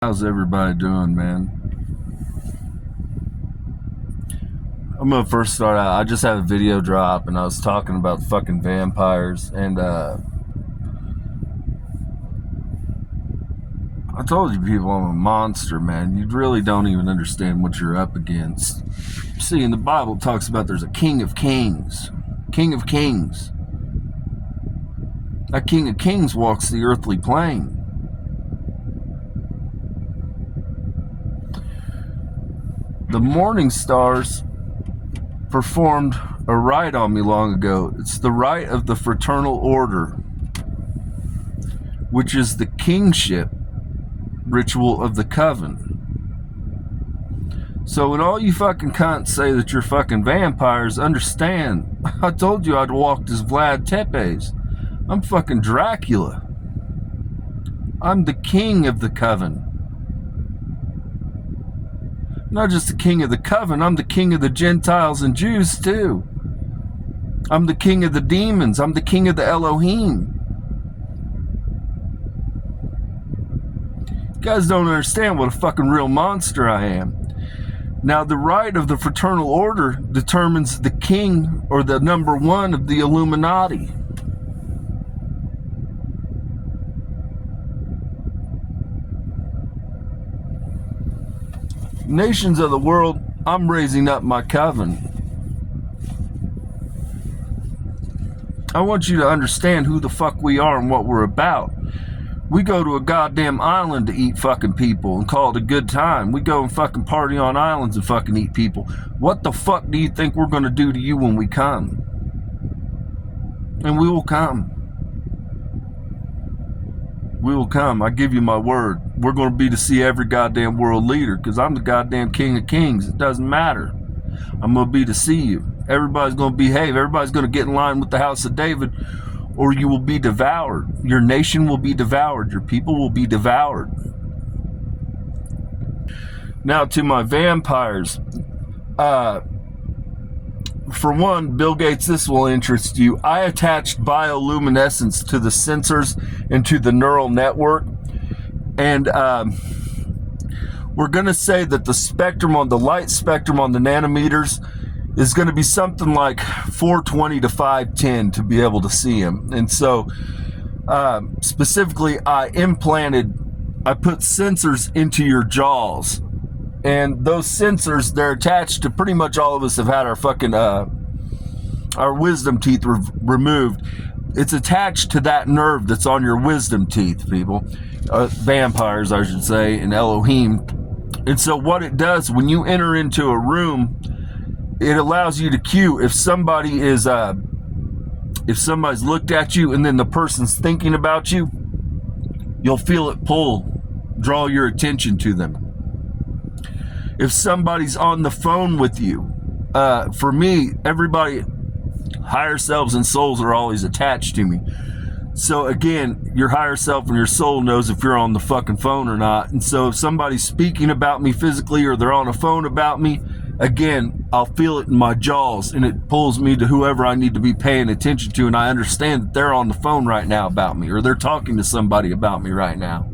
How's everybody doing, man? I'm gonna first start out. I just had a video drop and I was talking about fucking vampires, and I told you people I'm a monster, man. You really don't even understand what you're up against. See, in the Bible it talks about there's a king of kings. King of kings. That king of kings walks the earthly plane. The Morning Stars performed a rite on me long ago. It's the rite of the Fraternal Order, which is the Kingship ritual of the Coven. So when all you fucking cunts say that you're fucking vampires, understand, I told you I'd walked as Vlad Tepes. I'm fucking Dracula. I'm the king of the Coven. Not just the king of the Coven, I'm the king of the Gentiles and Jews too. I'm the king of the demons. I'm the king of the Elohim. You guys don't understand what a fucking real monster I am. Now, the rite of the Fraternal Order determines the king or the number one of the Illuminati. Nations of the world, I'm raising up my coven. I want you to understand who the fuck we are and what we're about. We go to a goddamn island to eat fucking people and call it a good time. We go and fucking party on islands and fucking eat people. What the fuck do you think we're gonna do to you when we come? And we will come. We will come. I give you my word. We're going to be to see every goddamn world leader because I'm the goddamn king of kings. It doesn't matter. I'm going to be to see you. Everybody's going to behave. Everybody's going to get in line with the house of David, or you will be devoured. Your nation will be devoured. Your people will be devoured. Now to my vampires. For one, Bill Gates, this will interest you. I attached bioluminescence to the sensors and to the neural network. And we're going to say that the spectrum on the light spectrum on the nanometers is going to be something like 420 to 510 to be able to see them. And so specifically, I put sensors into your jaws. And those sensors, they're attached to pretty much all of us have had our fucking, our wisdom teeth removed. It's attached to that nerve that's on your wisdom teeth, people. Vampires, I should say, and Elohim. And so what it does, when you enter into a room, it allows you to cue if somebody is, if somebody's looked at you and then the person's thinking about you, you'll feel it draw your attention to them. If somebody's on the phone with you, for me, everybody, higher selves and souls are always attached to me. So again, your higher self and your soul knows if you're on the fucking phone or not. And so if somebody's speaking about me physically or they're on a phone about me, again, I'll feel it in my jaws and it pulls me to whoever I need to be paying attention to. And I understand that they're on the phone right now about me or they're talking to somebody about me right now.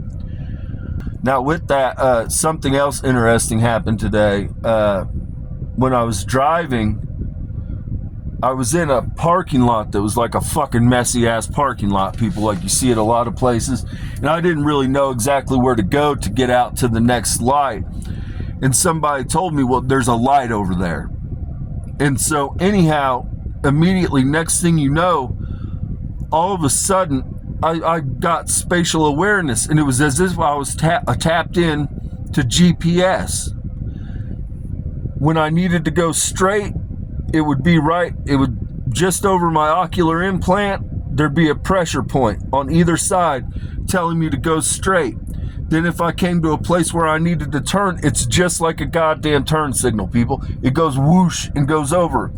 Now, with that, something else interesting happened today. When I was driving, I was in a parking lot that was like a fucking messy-ass parking lot, people, like you see at a lot of places. And I didn't really know exactly where to go to get out to the next light. And somebody told me, well, there's a light over there. And so, anyhow, immediately, next thing you know, all of a sudden, I got spatial awareness, and it was as if I was tapped in to GPS. When I needed to go straight, it would be right. It would just over my ocular implant. There'd be a pressure point on either side telling me to go straight. Then if I came to a place where I needed to turn, it's just like a goddamn turn signal, people. It goes whoosh and goes over.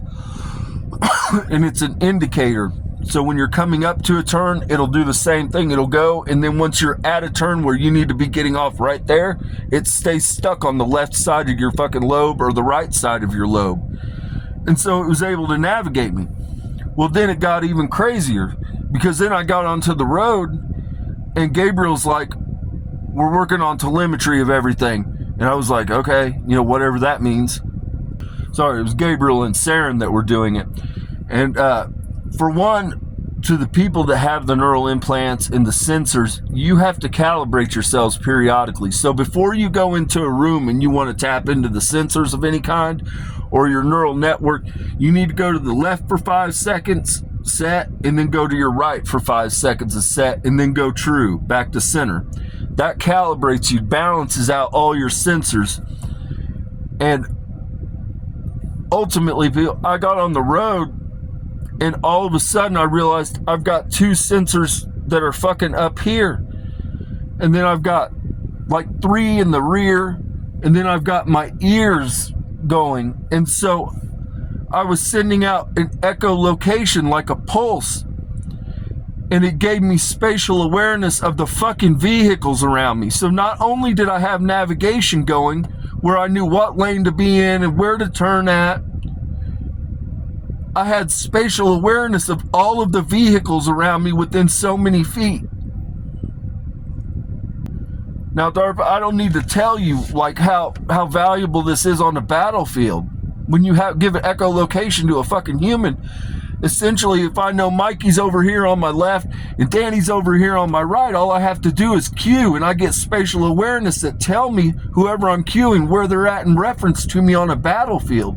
And it's an indicator. So when you're coming up to a turn, it'll do the same thing. It'll go, and then once you're at a turn where you need to be getting off right there, it stays stuck on the left side of your fucking lobe or the right side of your lobe. And so it was able to navigate me. Well, then it got even crazier because then I got onto the road and Gabriel's like, we're working on telemetry of everything. And I was like, okay, whatever that means. Sorry, it was Gabriel and Saren that were doing it. And for one, to the people that have the neural implants and the sensors, you have to calibrate yourselves periodically. So before you go into a room and you want to tap into the sensors of any kind or your neural network, you need to go to the left for 5 seconds, set, and then go to your right for 5 seconds, a set, and then go true, back to center. That calibrates you, balances out all your sensors. And ultimately, I got on the road, and all of a sudden I realized I've got 2 sensors that are fucking up here. And then I've got like 3 in the rear. And then I've got my ears going. And so I was sending out an echolocation like a pulse. And it gave me spatial awareness of the fucking vehicles around me. So not only did I have navigation going, where I knew what lane to be in and where to turn at, I had spatial awareness of all of the vehicles around me within so many feet. Now, DARPA, I don't need to tell you like how valuable this is on the battlefield. When you give an echolocation to a fucking human, essentially, if I know Mikey's over here on my left and Danny's over here on my right, all I have to do is cue, and I get spatial awareness that tell me, whoever I'm cueing, where they're at in reference to me on a battlefield.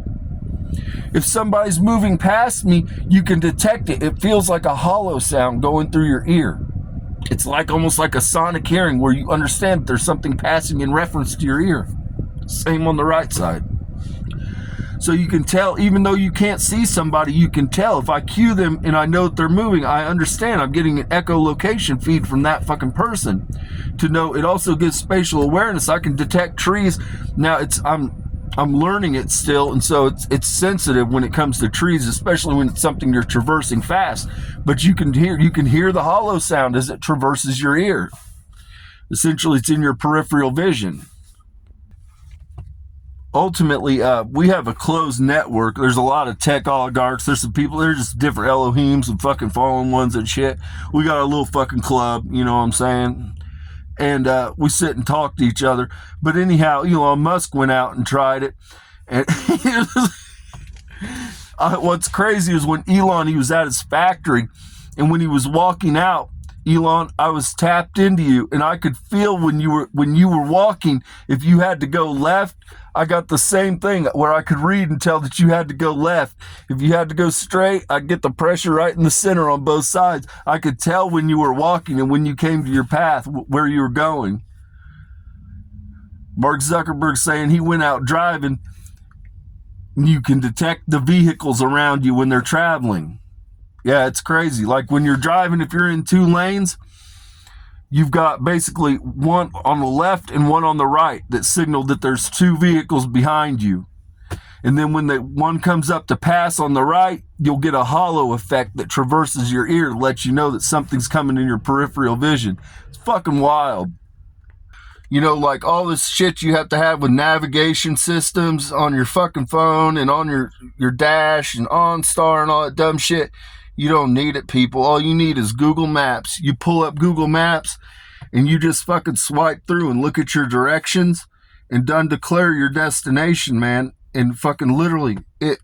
If somebody's moving past me, you can detect it. It feels like a hollow sound going through your ear. It's like almost like a sonic hearing where you understand there's something passing in reference to your ear. Same on the right side. So you can tell, even though you can't see somebody, you can tell. If I cue them and I know that they're moving, I understand. I'm getting an echolocation feed from that fucking person to know. It also gives spatial awareness. I can detect trees. Now I'm learning it still, and so it's sensitive when it comes to trees, especially when it's something you're traversing fast. But you can hear the hollow sound as it traverses your ear. Essentially, it's in your peripheral vision. Ultimately, we have a closed network. There's a lot of tech oligarchs. There's some people, they're just different Elohims and fucking fallen ones and shit. We got a little fucking club, you know what I'm saying? And we sit and talk to each other. But anyhow, Elon Musk went out and tried it. And what's crazy is when Elon, he was at his factory, and when he was walking out, Elon, I was tapped into you, and I could feel when you were walking, if you had to go left, I got the same thing where I could read and tell that you had to go left. If you had to go straight, I'd get the pressure right in the center on both sides. I could tell when you were walking and when you came to your path where you were going. Mark Zuckerberg saying he went out driving. You can detect the vehicles around you when they're traveling. Yeah, it's crazy. Like when you're driving, if you're in 2 lanes, you've got basically one on the left and one on the right that signal that there's 2 vehicles behind you. And then when the one comes up to pass on the right, you'll get a hollow effect that traverses your ear to let you know that something's coming in your peripheral vision. It's fucking wild. Like all this shit you have to have with navigation systems on your fucking phone and on your dash and OnStar and all that dumb shit. You don't need it, people. All you need is Google Maps. You pull up Google Maps and you just fucking swipe through and look at your directions and done declare your destination, man. And fucking literally, it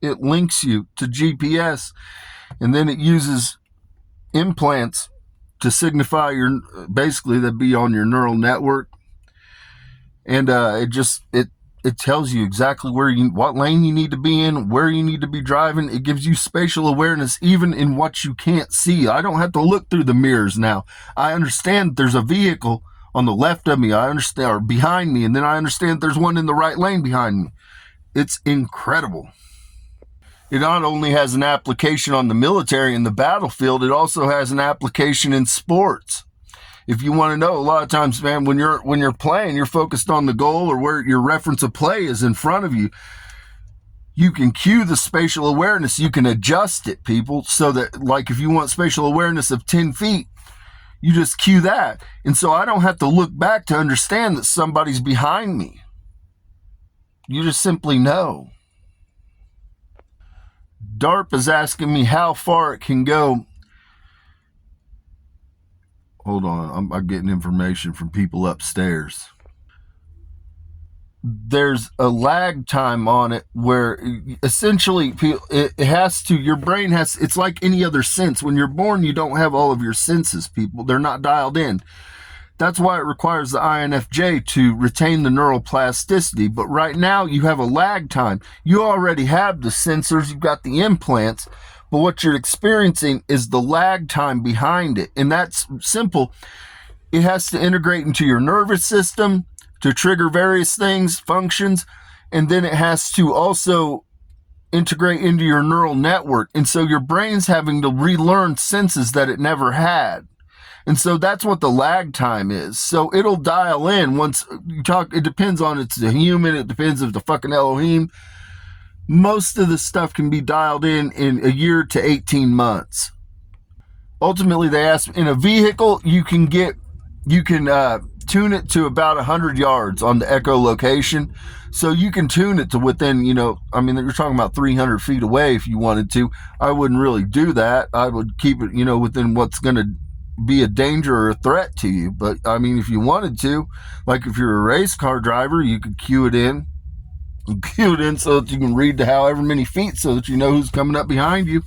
links you to GPS, and then it uses implants to signify basically that'd be on your neural network. And it tells you exactly what lane you need to be in, where you need to be driving. It gives you spatial awareness even in what you can't see. I don't have to look through the mirrors now. I understand there's a vehicle on the left of me, I understand, or behind me, and then I understand there's one in the right lane behind me. It's incredible. It not only has an application on the military and the battlefield, it also has an application in sports. If you want to know, a lot of times, man, when you're playing, you're focused on the goal or where your reference of play is in front of you. You can cue the spatial awareness. You can adjust it, people, so that, like, if you want spatial awareness of 10 feet, you just cue that. And so I don't have to look back to understand that somebody's behind me. You just simply know. DARP is asking me how far it can go hold on, I'm getting information from people upstairs. There's a lag time on it where essentially it has to, your brain has, it's like any other sense. When you're born, you don't have all of your senses, people. They're not dialed in. That's why it requires the INFJ to retain the neuroplasticity. But right now, you have a lag time. You already have the sensors, you've got the implants, but what you're experiencing is the lag time behind it. And that's simple. It has to integrate into your nervous system to trigger various things, functions, and then it has to also integrate into your neural network. And so your brain's having to relearn senses that it never had. And so that's what the lag time is. So it'll dial in once you talk. It depends on it's the human. It depends if the fucking Elohim. Most of the stuff can be dialed in a year to 18 months. Ultimately, they ask, in a vehicle, you can tune it to about 100 yards on the echolocation. So you can tune it to within, you're talking about 300 feet away if you wanted to. I wouldn't really do that. I would keep it, within what's going to be a danger or a threat to you. But if you wanted to, like if you're a race car driver, you could cue it in so that you can read to however many feet so that you know who's coming up behind you.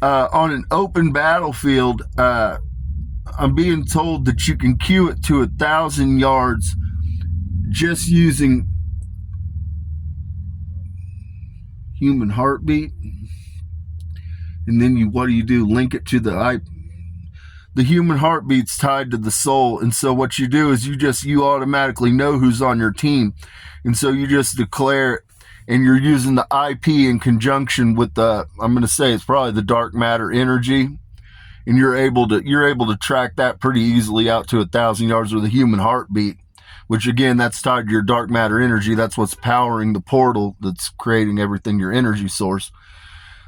On an open battlefield, I'm being told that you can cue it to 1,000 yards just using human heartbeat. And then what do? Link it to the human heartbeat's tied to the soul. And so what you do is you automatically know who's on your team. And so you just declare it, and you're using the IP in conjunction with I'm going to say it's probably the dark matter energy. And you're able to track that pretty easily out to 1,000 yards with a human heartbeat, which again, that's tied to your dark matter energy. That's what's powering the portal that's creating everything, your energy source.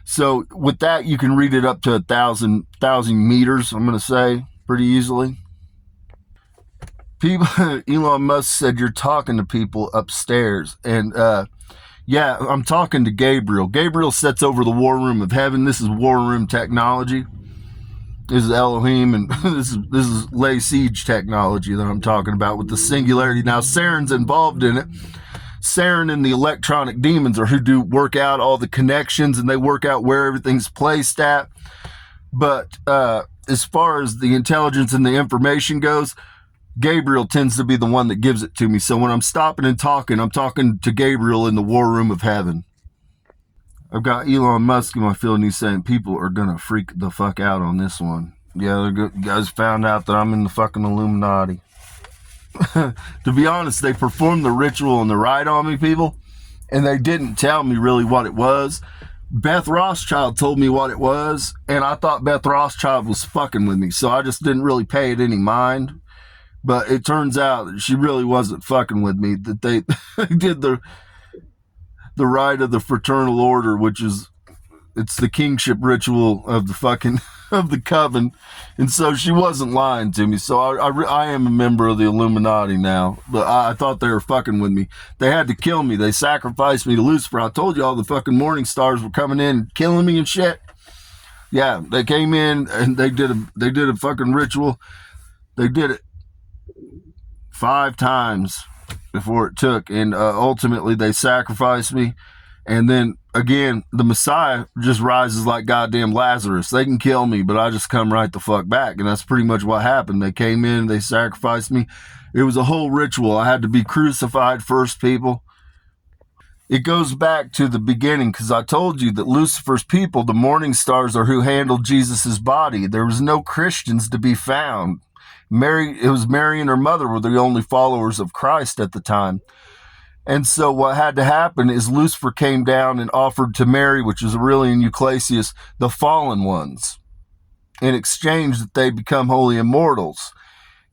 So with that, you can read it up to 1,000 meters, I'm going to say, pretty easily. People, Elon Musk said you're talking to people upstairs. And yeah, I'm talking to Gabriel. Gabriel sits over the war room of heaven. This is war room technology. This is Elohim, and this is lay siege technology that I'm talking about with the singularity. Now, Saren's involved in it. Saren and the electronic demons are who work out all the connections, and they work out where everything's placed at. But as far as the intelligence and the information goes, Gabriel tends to be the one that gives it to me. So when I'm stopping and talking, I'm talking to Gabriel in the war room of heaven. I've got Elon Musk in my field, and he's saying people are going to freak the fuck out on this one. Yeah, you guys found out that I'm in the fucking Illuminati. To be honest, they performed the ritual and the rite on me, people, and they didn't tell me really what it was. Beth Rothschild told me what it was, and I thought Beth Rothschild was fucking with me, so I just didn't really pay it any mind. But it turns out that she really wasn't fucking with me, that they did the rite of the Fraternal Order, it's the Kingship ritual of the fucking of the Coven, and so she wasn't lying to me. So I am a member of the Illuminati now, but I thought they were fucking with me. They had to kill me. They sacrificed me to Lucifer. I told you all the fucking morning stars were coming in and killing me and shit. Yeah, they came in and they did a fucking ritual. They did it 5 times before it took, and ultimately they sacrificed me. And then again, the Messiah just rises like goddamn Lazarus. They can kill me, but I just come right the fuck back. And that's pretty much what happened. They came in, they sacrificed me. It was a whole ritual. I had to be crucified first, people. It goes back to the beginning, because I told you that Lucifer's people, the morning stars, are who handled Jesus's body. There was no Christians to be found. It was Mary and her mother were the only followers of Christ at the time. And so what had to happen is Lucifer came down and offered to Mary, which is Aurelian Euclasius, the fallen ones, in exchange that they become holy immortals.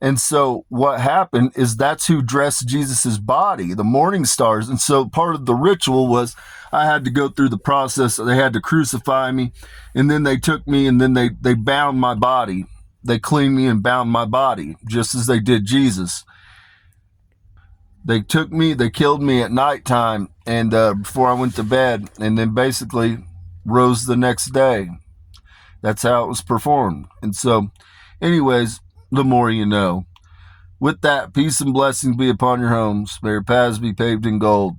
And so what happened is that's who dressed Jesus's body, the morning stars. And so part of the ritual was I had to go through the process. They had to crucify me, and then they took me, and then they bound my body. They cleaned me and bound my body, just as they did Jesus. They took me, they killed me at nighttime, and before I went to bed, and then basically rose the next day. That's how it was performed. And so, anyways, the more you know. With that, peace and blessings be upon your homes. May your paths be paved in gold.